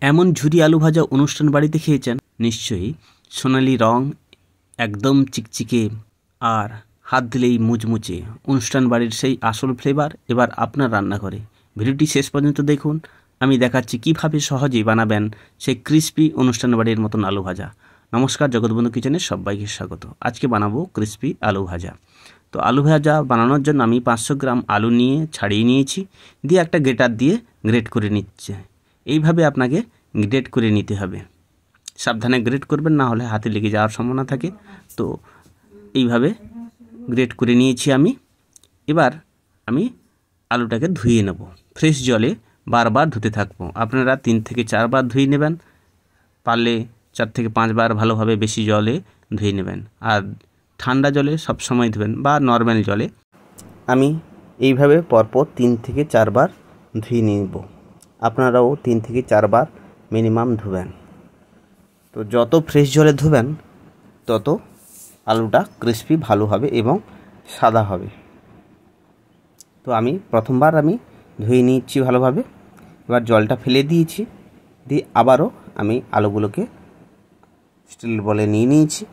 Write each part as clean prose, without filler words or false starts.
এমন ঝুরি আলু ভাজা অনুষ্ঠান বাড়িতে খেয়েছেন নিশ্চয়ই। সোনালি রং, একদম চিকচিকে, আর হাত দিলেই মুচমুচে। অনুষ্ঠান বাড়ির সেই আসল ফ্লেভার এবার আপনার রান্নাঘরে। ভিডিওটি শেষ পর্যন্ত দেখুন, আমি দেখাচ্ছি কিভাবে সহজেই বানাবেন সেই ক্রিস্পি অনুষ্ঠান বাড়ির মতন আলু ভাজা। নমস্কার, জগৎবন্ধু কিচেনে সবাইকে স্বাগত। আজকে বানাবো ক্রিস্পি আলু ভাজা। তো আলু ভাজা বানানোর জন্য আমি 500 গ্রাম আলু নিয়ে ছাড়িয়ে নিয়েছি, দিয়ে একটা গ্রেটার দিয়ে গ্রেট করে নিচ্ছে। এইভাবে আপনাকে গ্রেট করে নিতে হবে, সাবধানে গ্রেট করবেন, না হলে হাতে লেগে যাওয়ার সম্ভাবনা থাকে। তো এইভাবে গ্রেট করে নিয়েছি আমি। এবার আমি আলুটাকে ধুয়ে নেব, ফ্রেশ জলে বারবার ধুতে থাকবো। আপনারা 3 থেকে 4 বার ধুয়ে নেবেন, পারলে 4 থেকে 5 বার ভালোভাবে বেশি জলে ধুয়ে নেবেন। আর ঠান্ডা জলে সব সময় ধুবেন বা নর্মাল জলে। আমি এইভাবে পরপর 3 থেকে 4 বার ধুয়ে নেব। আপনারাও 3 থেকে 4 বার মিনিমাম ধুবেন। তো যত ফ্রেশ জলে ধুবেন তত আলুটা ক্রিস্পি ভালো হবে এবং সাদা হবে। তো আমি প্রথমবার ধুয়ে নিচ্ছি ভালোভাবে। এবার জলটা ফেলে দিয়েছি, দিয়ে আবারও আমি আলুগুলোকে স্টিল বলে নিয়ে নিয়েছি,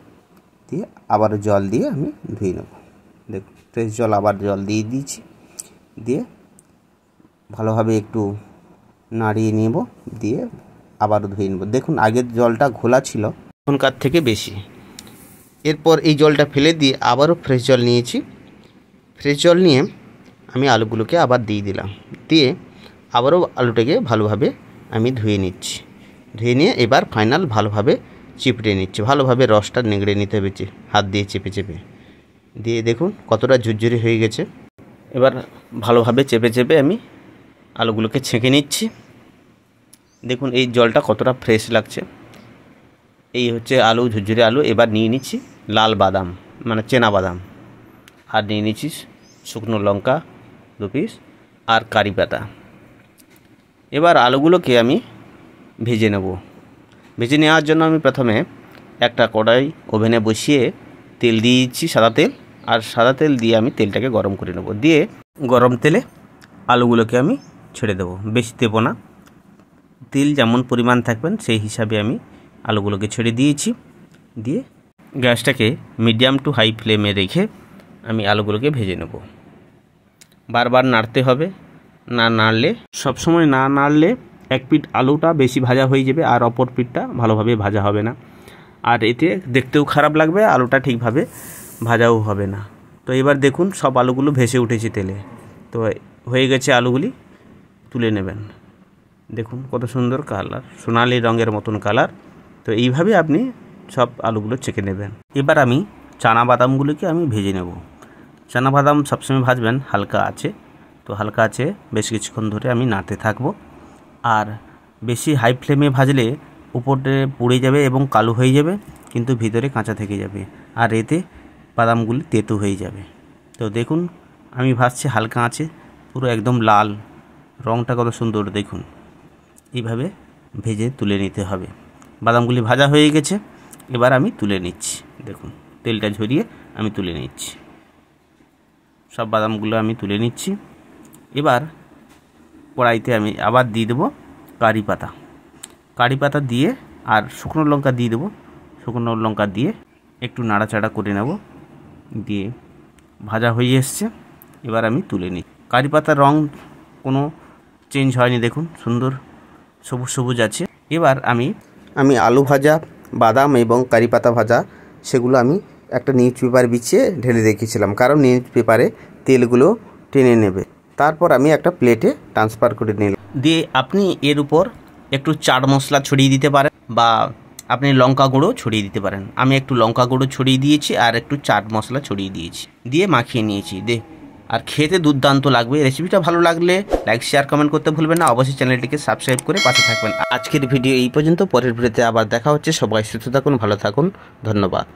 দিয়ে আবারও জল দিয়ে আমি ধুয়ে নেব। দেখুন, ফ্রেশ জল আবার জল দিয়ে দিয়েছি, দিয়ে ভালোভাবে একটু নাড়িয়ে নেব, দিয়ে আবারও ধুয়ে নেব। দেখুন, আগের জলটা ঘোলা ছিল, এখনকার থেকে বেশি। এরপর এই জলটা ফেলে দিয়ে আবারও ফ্রেশ জল নিয়েছি। ফ্রেশ জল নিয়ে আমি আলুগুলোকে আবার দিয়ে দিলাম, দিয়ে আবারও আলুটাকে ভালোভাবে আমি ধুয়ে নিচ্ছি। ধুয়ে নিয়ে এবার ফাইনাল ভালোভাবে চিপড়ে নিচ্ছি। ভালোভাবে রসটা নেংড়ে নিতে হবে, হাত দিয়ে চেপে চেপে। দিয়ে দেখুন কতটা ঝুরঝুরি হয়ে গেছে। এবার ভালোভাবে চেপে চেপে আমি আলুগুলোকে ছেঁকে নিচ্ছি। দেখুন এই জলটা কতটা ফ্রেশ লাগছে। এই হচ্ছে আলু, ঝুরঝুরি আলু। এবার নিয়ে নিচ্ছি লাল বাদাম, মানে চেনা বাদাম, আর নিয়ে নিচ্ছি শুকনো লঙ্কা 2 পিস, আর কারি পাতা। এবার আলুগুলোকে আমি ভেজে নেব। ভেজে নেওয়ার জন্য আমি প্রথমে একটা কড়াই ওভেনে বসিয়ে তেল দিয়ে দিচ্ছি, সাদা তেল। আর সাদা তেল দিয়ে আমি তেলটাকে গরম করে নেব। দিয়ে গরম তেলে আলুগুলোকে আমি ছেড়ে দেবো, বেশি দেবো না। তেল যেমন পরিমাণ থাকবেন সেই হিসাবে আমি আলুগুলোকে ছেড়ে দিয়েছি। দিয়ে গ্যাসটাকে মিডিয়াম টু হাই ফ্লেমে রেখে আমি আলুগুলোকে ভেজে নেব। বারবার নাড়তে হবে, না নাড়লে, সবসময় না নাড়লে এক পিঠ আলুটা বেশি ভাজা হয়ে যাবে আর অপর পিঠটা ভালোভাবে ভাজা হবে না, আর এতে দেখতেও খারাপ লাগবে, আলুটা ঠিকভাবে ভাজাও হবে না। তো এবার দেখুন সব আলুগুলো ভেসে উঠেছে তেলে। তো হয়ে গেছে, আলুগুলি তুলে নেবেন। দেখুন কত সুন্দর কালার, সোনালি রঙের মতন কালার। তো এইভাবে আপনি সব আলুগুলো ছেঁকে নেবেন। এবার আমি চানা বাদামগুলোকে আমি ভেজে নেব। চানা বাদাম সবসময় ভাজবেন হালকা আছে। তো হালকা আছে বেশ কিছুক্ষণ ধরে আমি নাড়তে থাকবো। আর বেশি হাই ফ্লেমে ভাজলে উপরে পুড়ে যাবে এবং কালো হয়ে যাবে, কিন্তু ভিতরে কাঁচা থেকে যাবে, আর এতে বাদামগুলি তেতো হয়ে যাবে। তো দেখুন আমি ভাজছি হালকা আছে, পুরো একদম লাল, রঙটা কত সুন্দর দেখুন। এইভাবে ভেজে তুলে নিতে হবে। বাদামগুলি ভাজা হয়ে গেছে, এবার আমি তুলে নিচ্ছি। দেখুন তেলটা ঝরিয়ে আমি তুলে নিচ্ছি, সব বাদামগুলো আমি তুলে নিচ্ছি। এবার কড়াইতে আমি আবার দিয়ে দেবো কারি পাতা। কারি পাতা দিয়ে আর শুকনো লঙ্কা দিয়ে দেবো। শুকনো লঙ্কা দিয়ে একটু নাড়াচাড়া করে নেব। দিয়ে ভাজা হয়ে এসছে, এবার আমি তুলে নিই। কারি পাতার রং কোনো চেঞ্জ হয়নি, দেখুন সুন্দর সবুজ সবুজ আছে। এবার আমি আলু ভাজা, বাদাম এবং কারি পাতা ভাজা সেগুলো আমি একটা নিউজ পেপার বিছিয়ে ঢেলে রেখেছিলাম, কারণ নিউজ পেপারে তেলগুলো টেনে নেবে। তারপর আমি একটা প্লেটে ট্রান্সফার করে নিলাম। দিয়ে আপনি এর উপর একটু চাট মশলা ছড়িয়ে দিতে পারেন, বা আপনি লঙ্কা গুঁড়ো ছড়িয়ে দিতে পারেন। আমি একটু লঙ্কা গুঁড়ো ছড়িয়ে দিয়েছি আর একটু চাট মশলা ছড়িয়ে দিয়েছি, দিয়ে মাখিয়ে নিয়েছি। আর খেতে দুর্দান্ত লাগবে। রেসিপিটা ভালো লাগলে লাইক, শেয়ার, কমেন্ট করতে ভুলবেন না। অবশ্যই চ্যানেলটিকে সাবস্ক্রাইব করে পাশে থাকবেন। আজকের ভিডিও এই পর্যন্ত। পরের ভিডিওতে আবার দেখা হচ্ছে। সবাই সুস্থ থাকুন, ভালো থাকুন, ধন্যবাদ।